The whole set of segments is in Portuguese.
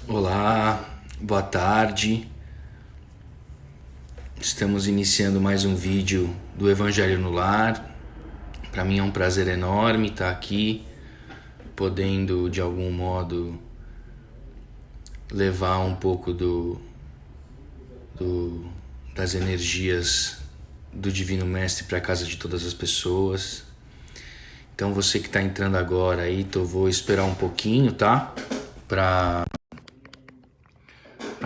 Olá, boa tarde. Estamos iniciando mais um vídeo do Evangelho no Lar. Para mim é um prazer enorme estar aqui, podendo de algum modo levar um pouco das energias do Divino Mestre para a casa de todas as pessoas. Então você que está entrando agora aí, vou esperar um pouquinho, tá? Para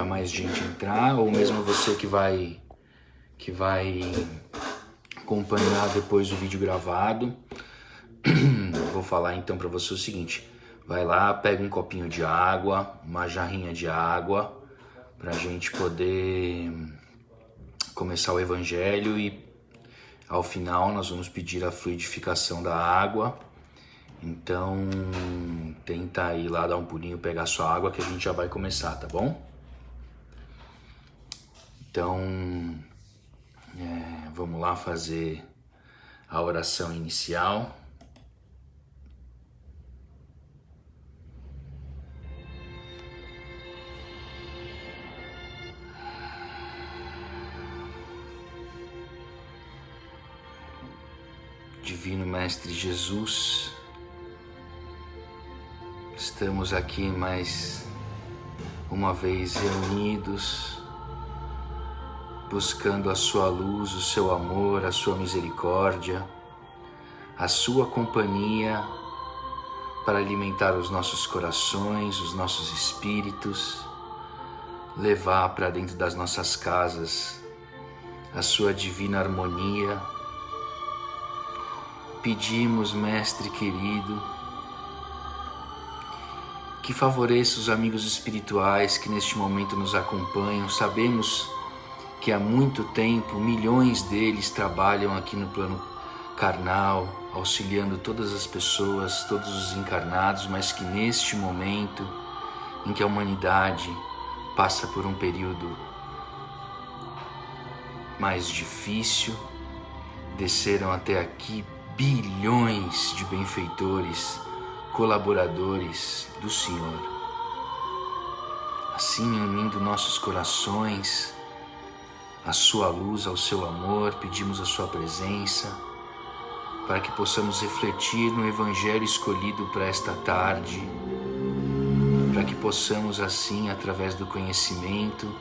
mais gente entrar, ou mesmo você que vai acompanhar depois do vídeo gravado. Vou falar então para você o seguinte: vai lá, pega um copinho de água, uma jarrinha de água, para a gente poder começar o Evangelho, e ao final nós vamos pedir a fluidificação da água. Então tenta ir lá dar um pulinho, pegar sua água, que a gente já vai começar, tá bom? Então vamos lá fazer a oração inicial. Divino Mestre Jesus, estamos aqui mais uma vez reunidos, buscando a sua luz, o seu amor, a sua misericórdia, a sua companhia para alimentar os nossos corações, os nossos espíritos, levar para dentro das nossas casas a sua divina harmonia. Pedimos, Mestre querido, que favoreça os amigos espirituais que neste momento nos acompanham. Sabemos que há muito tempo milhões deles trabalham aqui no plano carnal, auxiliando todas as pessoas, todos os encarnados, mas que neste momento em que a humanidade passa por um período mais difícil, desceram até aqui bilhões de benfeitores, colaboradores do Senhor. Assim, unindo nossos corações à sua luz, ao seu amor, pedimos a sua presença para que possamos refletir no Evangelho escolhido para esta tarde, para que possamos assim, através do conhecimento,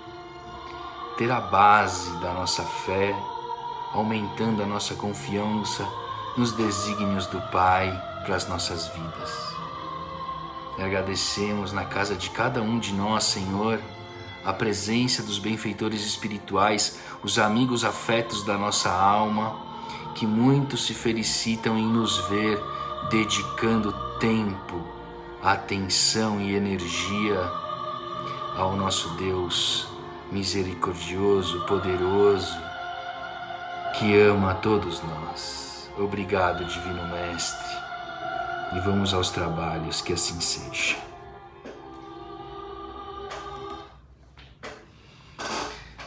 ter a base da nossa fé, aumentando a nossa confiança nos desígnios do Pai para as nossas vidas. E agradecemos na casa de cada um de nós, Senhor, a presença dos benfeitores espirituais, os amigos afetos da nossa alma, que muito se felicitam em nos ver dedicando tempo, atenção e energia ao nosso Deus misericordioso, poderoso, que ama a todos nós. Obrigado, Divino Mestre, e vamos aos trabalhos, que assim seja.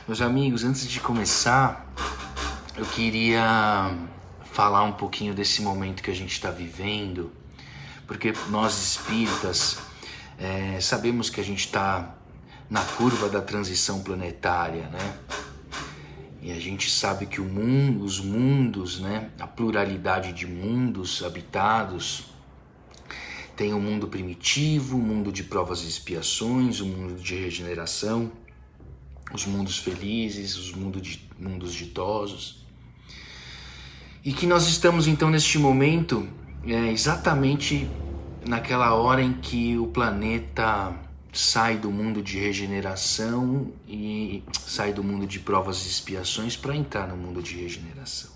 Meus amigos, antes de começar, eu queria falar um pouquinho desse momento que a gente está vivendo, porque nós espíritas sabemos que a gente está na curva da transição planetária, né? E a gente sabe que os mundos, né, a pluralidade de mundos habitados, tem o mundo primitivo, o mundo de provas e expiações, o mundo de regeneração, os mundos felizes, os mundos ditosos. E que nós estamos então neste momento, exatamente naquela hora em que o planeta sai do mundo de regeneração e sai do mundo de provas e expiações para entrar no mundo de regeneração.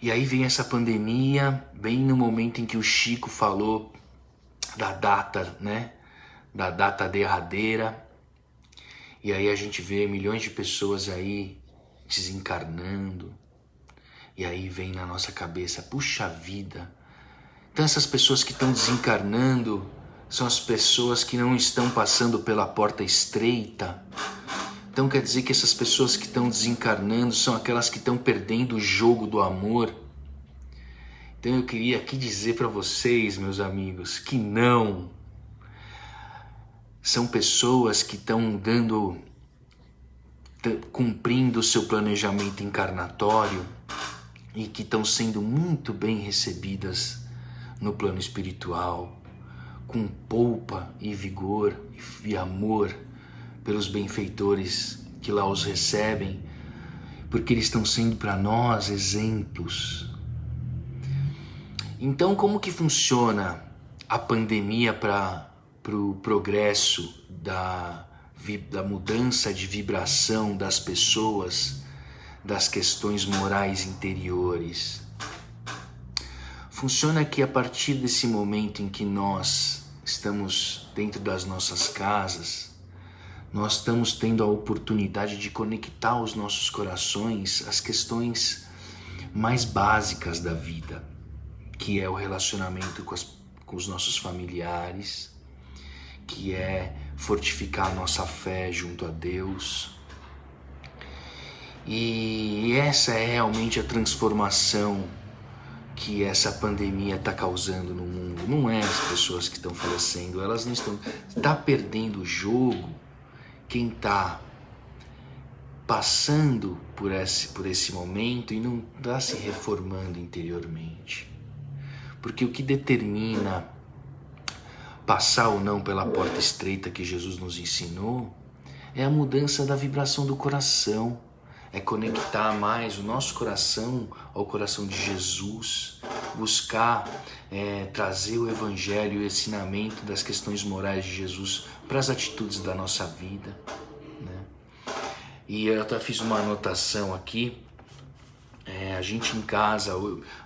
E aí vem essa pandemia, bem no momento em que o Chico falou da data, né? Da data derradeira. E aí a gente vê milhões de pessoas aí desencarnando. E aí vem na nossa cabeça, puxa vida, então essas pessoas que estão desencarnando são as pessoas que não estão passando pela porta estreita. Então quer dizer que essas pessoas que estão desencarnando são aquelas que estão perdendo o jogo do amor. Então eu queria aqui dizer para vocês, meus amigos, que não. são pessoas que estão cumprindo o seu planejamento encarnatório e que estão sendo muito bem recebidas no plano espiritual, com polpa e vigor e amor pelos benfeitores que lá os recebem, porque eles estão sendo para nós exemplos. Então, como que funciona a pandemia para o progresso da mudança de vibração das pessoas, das questões morais interiores? Funciona que a partir desse momento em que nós estamos dentro das nossas casas, nós estamos tendo a oportunidade de conectar os nossos corações às questões mais básicas da vida, que é o relacionamento com os nossos familiares, que é fortificar a nossa fé junto a Deus. E essa é realmente a transformação que essa pandemia está causando no mundo. Não é as pessoas que estão falecendo, elas não estão... Está perdendo o jogo quem está passando por esse momento e não está se reformando interiormente. Porque o que determina passar ou não pela porta estreita que Jesus nos ensinou é a mudança da vibração do coração, é conectar mais o nosso coração ao coração de Jesus, buscar trazer o evangelho e o ensinamento das questões morais de Jesus para as atitudes da nossa vida, né? E eu até fiz uma anotação aqui. A gente em casa,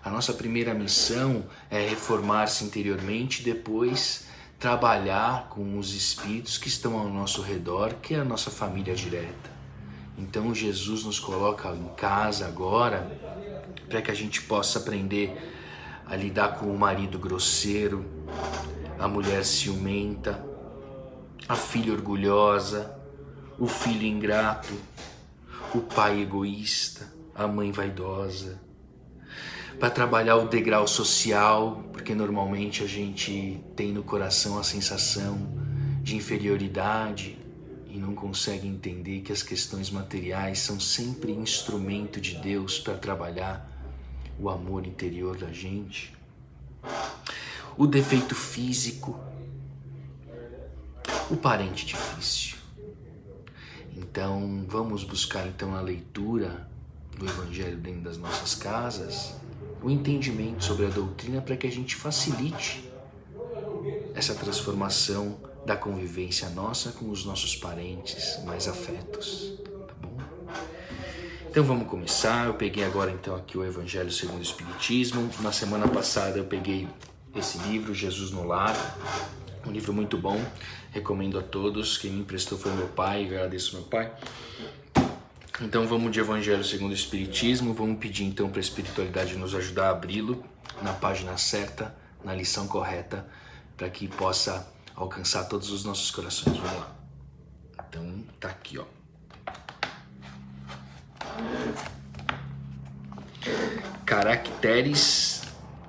a nossa primeira missão é reformar-se interiormente, depois trabalhar com os espíritos que estão ao nosso redor, que é a nossa família direta. Então Jesus nos coloca em casa agora para que a gente possa aprender a lidar com o marido grosseiro, a mulher ciumenta, a filha orgulhosa, o filho ingrato, o pai egoísta, a mãe vaidosa, para trabalhar o degrau social, porque normalmente a gente tem no coração a sensação de inferioridade e não consegue entender que as questões materiais são sempre instrumento de Deus para trabalhar o amor interior da gente. O defeito físico, o parente difícil. Então, vamos buscar então a leitura do Evangelho dentro das nossas casas, o entendimento sobre a doutrina para que a gente facilite essa transformação da convivência nossa com os nossos parentes mais afetos, tá bom? Então vamos começar. Eu peguei agora então aqui o Evangelho segundo o Espiritismo. Na semana passada eu peguei esse livro, Jesus no Lar, um livro muito bom, recomendo a todos. Quem me emprestou foi meu pai, agradeço meu pai. Então vamos de Evangelho segundo o Espiritismo, vamos pedir então para a espiritualidade nos ajudar a abri-lo na página certa, na lição correta, para que possa alcançar todos os nossos corações. Vamos lá. Então tá aqui, ó. Caracteres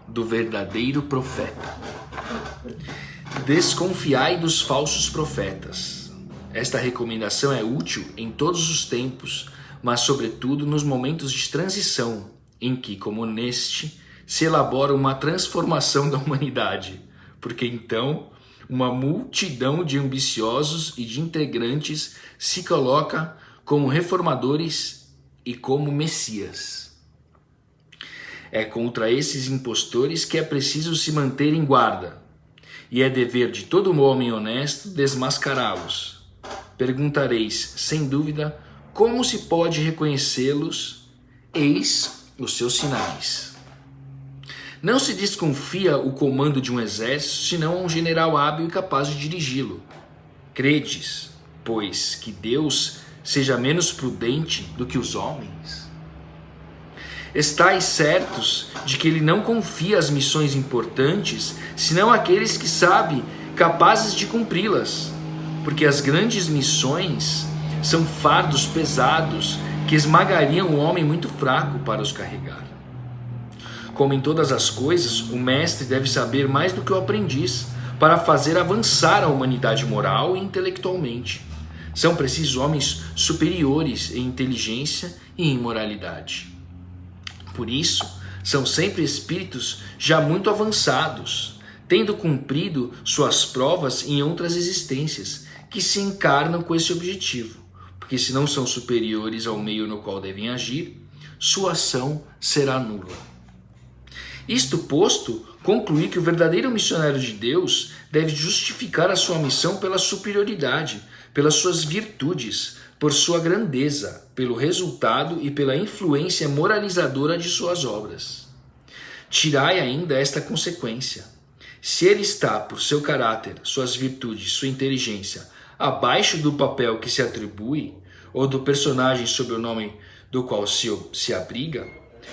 do verdadeiro profeta. Desconfiai dos falsos profetas. Esta recomendação é útil em todos os tempos, mas sobretudo nos momentos de transição, em que, como neste, se elabora uma transformação da humanidade, porque então uma multidão de ambiciosos e de integrantes se coloca como reformadores e como messias. É contra esses impostores que é preciso se manter em guarda, e é dever de todo homem honesto desmascará-los. Perguntareis, sem dúvida, como se pode reconhecê-los? Eis os seus sinais. Não se desconfia o comando de um exército, senão a um general hábil e capaz de dirigi-lo. Credes, pois, que Deus seja menos prudente do que os homens? Estais certos de que ele não confia as missões importantes, senão aqueles que sabe capazes de cumpri-las, porque as grandes missões são fardos pesados que esmagariam o homem muito fraco para os carregar. Como em todas as coisas, o mestre deve saber mais do que o aprendiz, para fazer avançar a humanidade moral e intelectualmente. São precisos homens superiores em inteligência e em moralidade. Por isso, são sempre espíritos já muito avançados, tendo cumprido suas provas em outras existências, que se encarnam com esse objetivo, porque se não são superiores ao meio no qual devem agir, sua ação será nula. Isto posto, concluí que o verdadeiro missionário de Deus deve justificar a sua missão pela superioridade, pelas suas virtudes, por sua grandeza, pelo resultado e pela influência moralizadora de suas obras. Tirai ainda esta consequência. Se ele está, por seu caráter, suas virtudes, sua inteligência, abaixo do papel que se atribui, ou do personagem sob o nome do qual se abriga,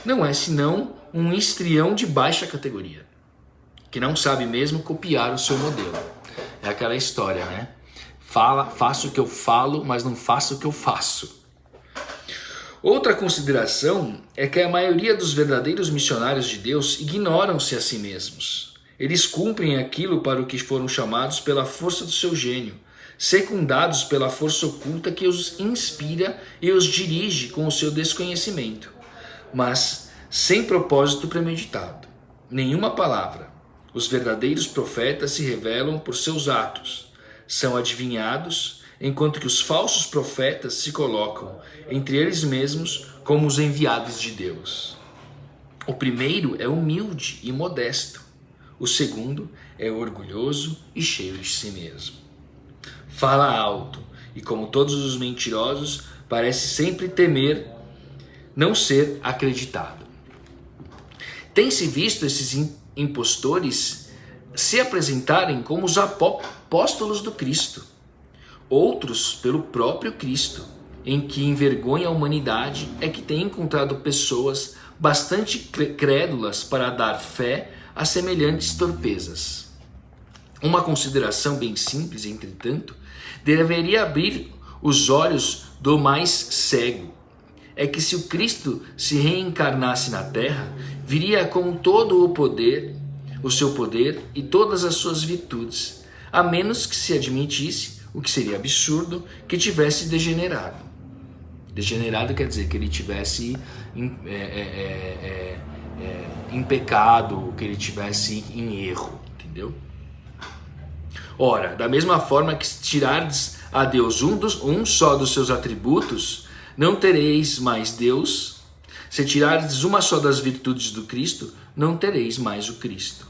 não é senão um histrião de baixa categoria, que não sabe mesmo copiar o seu modelo. É aquela história, né? Faço o que eu falo, mas não faço o que eu faço. Outra consideração é que a maioria dos verdadeiros missionários de Deus ignoram-se a si mesmos. Eles cumprem aquilo para o que foram chamados pela força do seu gênio, secundados pela força oculta que os inspira e os dirige com o seu desconhecimento, mas sem propósito premeditado. Nenhuma palavra. Os verdadeiros profetas se revelam por seus atos, são adivinhados, enquanto que os falsos profetas se colocam entre eles mesmos como os enviados de Deus. O primeiro é humilde e modesto. O segundo é orgulhoso e cheio de si mesmo. Fala alto e, como todos os mentirosos, parece sempre temer não ser acreditado. Tem-se visto esses impostores se apresentarem como os apóstolos do Cristo, outros pelo próprio Cristo, em que envergonha a humanidade é que tem encontrado pessoas bastante crédulas para dar fé a semelhantes torpezas. Uma consideração bem simples, entretanto, deveria abrir os olhos do mais cego. É que se o Cristo se reencarnasse na Terra, viria com todo o poder, o seu poder e todas as suas virtudes, a menos que se admitisse, o que seria absurdo, que tivesse degenerado. Degenerado quer dizer que ele tivesse em pecado, que ele tivesse em erro, entendeu? Ora, da mesma forma que se tirardes a Deus um só dos seus atributos, não tereis mais Deus. Se tirardes uma só das virtudes do Cristo, não tereis mais o Cristo.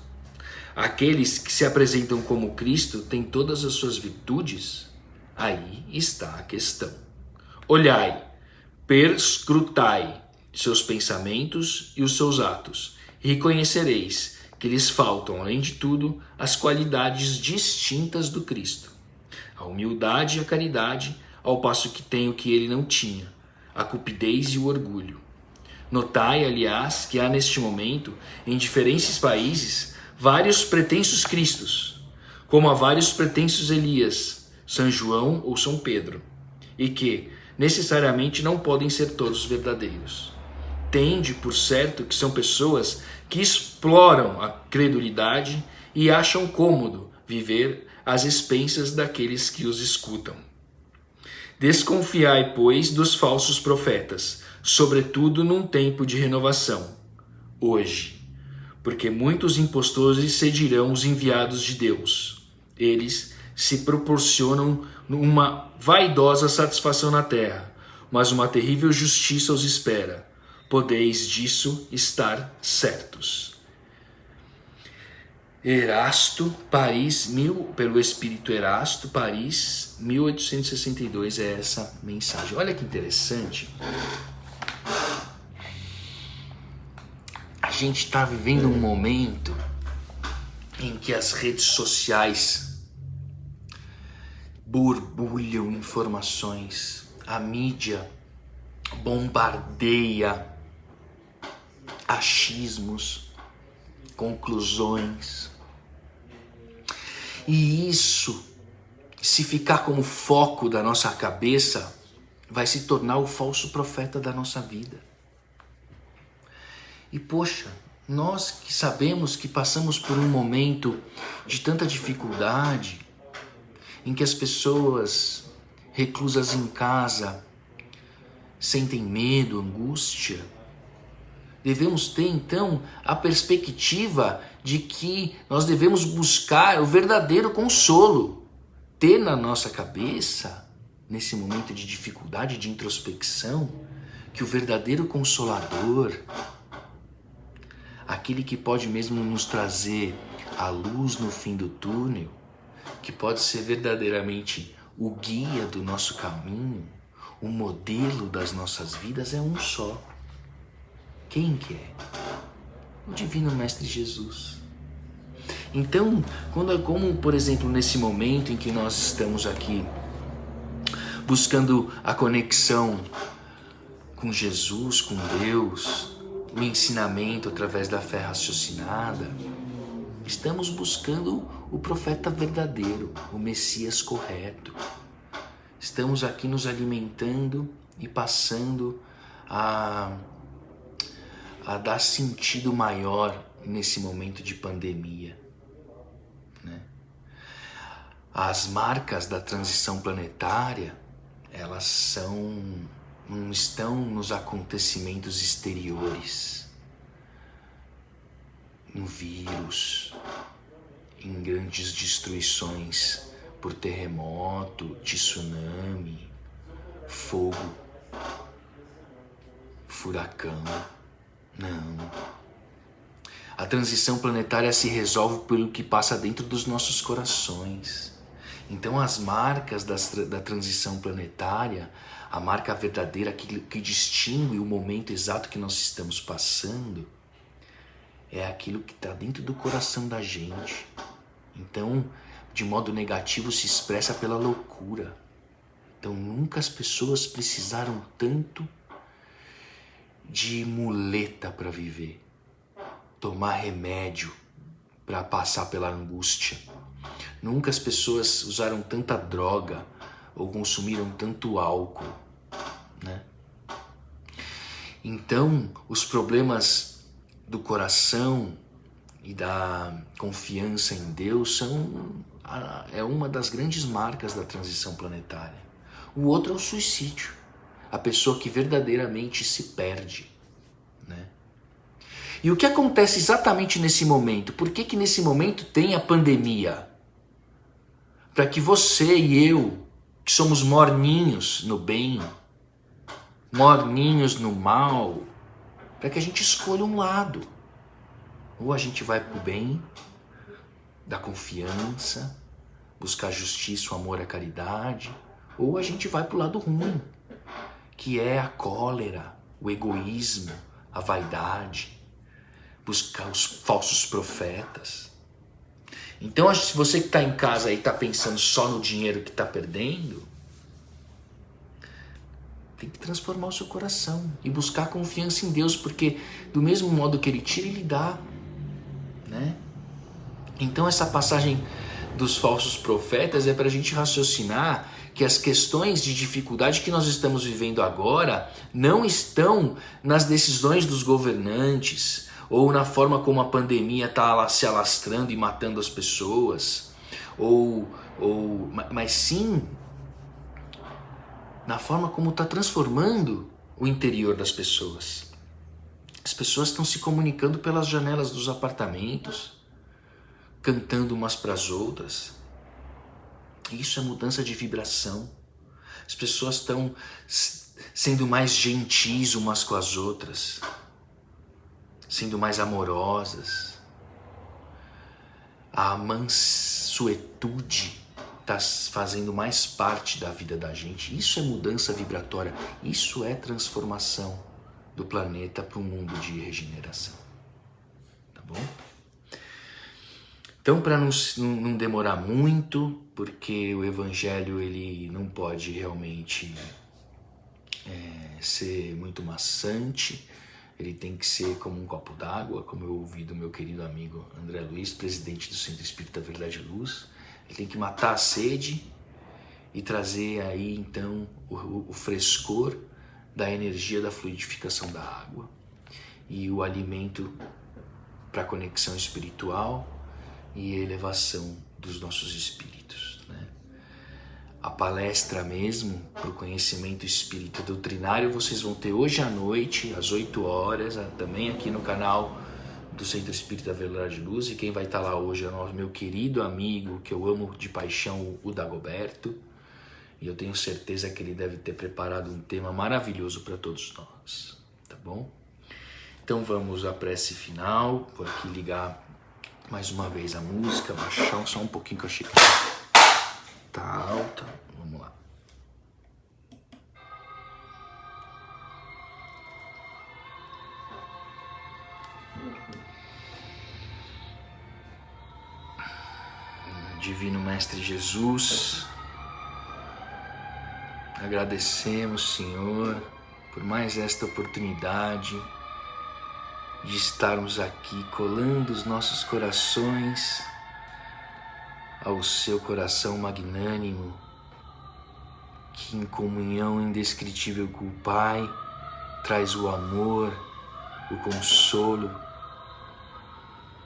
Aqueles que se apresentam como Cristo têm todas as suas virtudes? Aí está a questão. Olhai, perscrutai seus pensamentos e os seus atos, e reconhecereis que lhes faltam, além de tudo, as qualidades distintas do Cristo. A humildade e a caridade, ao passo que tem o que ele não tinha, a cupidez e o orgulho. Notai, aliás, que há neste momento, em diferentes países, vários pretensos Cristos, como há vários pretensos Elias, São João ou São Pedro, e que, necessariamente, não podem ser todos verdadeiros. Tende por certo que são pessoas que exploram a credulidade e acham cômodo viver às expensas daqueles que os escutam. Desconfiai, pois, dos falsos profetas, sobretudo num tempo de renovação, hoje, porque muitos impostores seguirão os enviados de Deus. Eles se proporcionam uma vaidosa satisfação na terra, mas uma terrível justiça os espera. Podeis disso estar certos. Erasto, Paris, pelo Espírito Erasto, Paris, 1862, é essa mensagem. Olha que interessante. A gente está vivendo um momento em que as redes sociais borbulham informações, a mídia bombardeia achismos, conclusões. E isso, se ficar como foco da nossa cabeça, vai se tornar o falso profeta da nossa vida. E poxa, Nós que sabemos que passamos por um momento de tanta dificuldade, em que as pessoas reclusas em casa sentem medo, angústia, devemos ter então a perspectiva de que nós devemos buscar o verdadeiro consolo, ter na nossa cabeça, nesse momento de dificuldade, de introspecção, que o verdadeiro Consolador, aquele que pode mesmo nos trazer a luz no fim do túnel, que pode ser verdadeiramente o guia do nosso caminho, o modelo das nossas vidas, é um só. Quem que é? O Divino Mestre Jesus. Então, como por exemplo nesse momento em que nós estamos aqui buscando a conexão com Jesus, com Deus, o ensinamento através da fé raciocinada, estamos buscando o profeta verdadeiro, o Messias correto. Estamos aqui nos alimentando e passando a dar sentido maior nesse momento de pandemia, né? As marcas da transição planetária, elas não estão nos acontecimentos exteriores, no vírus, em grandes destruições por terremoto, tsunami, fogo, furacão. Não. A transição planetária se resolve pelo que passa dentro dos nossos corações. Então as marcas da transição planetária, a marca verdadeira que distingue o momento exato que nós estamos passando, é aquilo que está dentro do coração da gente. Então, de modo negativo, se expressa pela loucura. Então nunca as pessoas precisaram tanto de muleta para viver, tomar remédio para passar pela angústia. Nunca as pessoas usaram tanta droga ou consumiram tanto álcool, né? Então, os problemas do coração e da confiança em Deus é uma das grandes marcas da transição planetária. O outro é o suicídio, a pessoa que verdadeiramente se perde, né? E o que acontece exatamente nesse momento? Por que nesse momento tem a pandemia? Para que você e eu, que somos morninhos no bem, morninhos no mal, para que a gente escolha um lado. Ou a gente vai para o bem, da confiança, buscar a justiça, o amor, a caridade, ou a gente vai para o lado ruim, que é a cólera, o egoísmo, a vaidade, buscar os falsos profetas. Então, se você que está em casa e está pensando só no dinheiro que está perdendo, tem que transformar o seu coração e buscar confiança em Deus, porque do mesmo modo que Ele tira, Ele dá, né? Então essa passagem dos falsos profetas é para a gente raciocinar que as questões de dificuldade que nós estamos vivendo agora não estão nas decisões dos governantes ou na forma como a pandemia está se alastrando e matando as pessoas, mas sim na forma como está transformando o interior das pessoas. As pessoas estão se comunicando pelas janelas dos apartamentos, cantando umas para as outras. Isso é mudança de vibração. As pessoas estão sendo mais gentis umas com as outras, sendo mais amorosas. A mansuetude está fazendo mais parte da vida da gente. Isso é mudança vibratória. Isso é transformação do planeta para um mundo de regeneração. Tá bom? Então, para não demorar muito, porque o Evangelho ele não pode realmente ser muito maçante, ele tem que ser como um copo d'água, como eu ouvi do meu querido amigo André Luiz, presidente do Centro Espírita Verdade e Luz. Ele tem que matar a sede e trazer aí então o frescor da energia da fluidificação da água e o alimento para a conexão espiritual e elevação dos nossos espíritos, né? A palestra mesmo para o conhecimento espírita doutrinário vocês vão ter hoje à noite, às 8 horas, também aqui no canal do Centro Espírita Verdade e Luz. E quem vai estar lá hoje é o meu querido amigo, que eu amo de paixão, o Dagoberto. E eu tenho certeza que ele deve ter preparado um tema maravilhoso para todos nós, tá bom? Então vamos à prece final. Vou aqui ligar mais uma vez a música, baixar só um pouquinho que eu achei que tá alta. Vamos lá. Divino Mestre Jesus, agradecemos, Senhor, por mais esta oportunidade de estarmos aqui colando os nossos corações ao seu coração magnânimo, que em comunhão indescritível com o Pai traz o amor, o consolo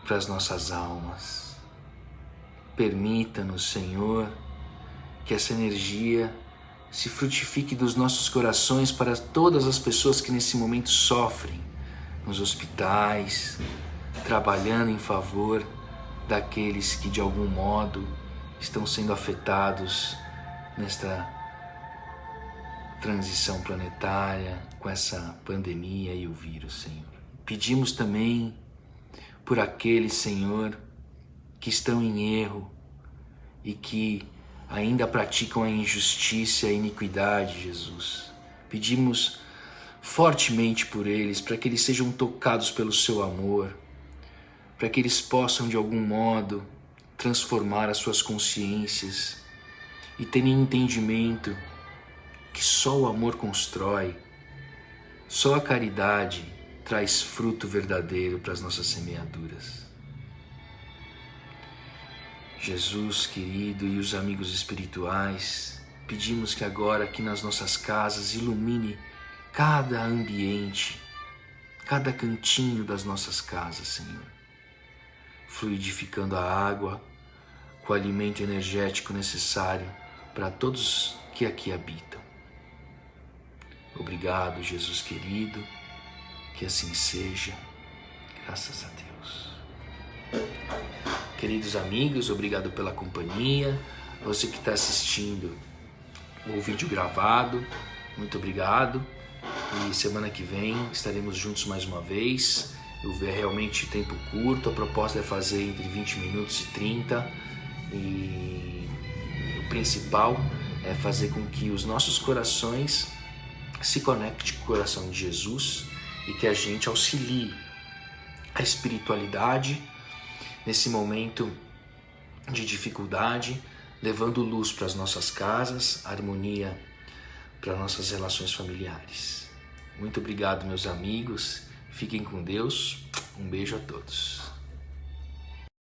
para as nossas almas. Permita-nos, Senhor, que essa energia se frutifique dos nossos corações para todas as pessoas que nesse momento sofrem nos hospitais, trabalhando em favor daqueles que de algum modo estão sendo afetados nesta transição planetária com essa pandemia e o vírus, Senhor. Pedimos também por aqueles, Senhor, que estão em erro e que ainda praticam a injustiça e a iniquidade, Jesus. Pedimos fortemente por eles, para que eles sejam tocados pelo seu amor, para que eles possam de algum modo transformar as suas consciências e terem entendimento que só o amor constrói, só a caridade traz fruto verdadeiro para as nossas semeaduras. Jesus querido e os amigos espirituais, pedimos que agora aqui nas nossas casas ilumine cada ambiente, cada cantinho das nossas casas, Senhor, fluidificando a água com o alimento energético necessário para todos que aqui habitam. Obrigado, Jesus querido, que assim seja, graças a Deus. Queridos amigos, obrigado pela companhia. Você que está assistindo o vídeo gravado, muito obrigado. E semana que vem estaremos juntos mais uma vez. Eu vejo realmente tempo curto, a proposta é fazer entre 20 minutos e 30. E o principal é fazer com que os nossos corações se conectem com o coração de Jesus e que a gente auxilie a espiritualidade nesse momento de dificuldade, levando luz para as nossas casas, harmonia para nossas relações familiares. Muito obrigado, meus amigos. Fiquem com Deus. Um beijo a todos.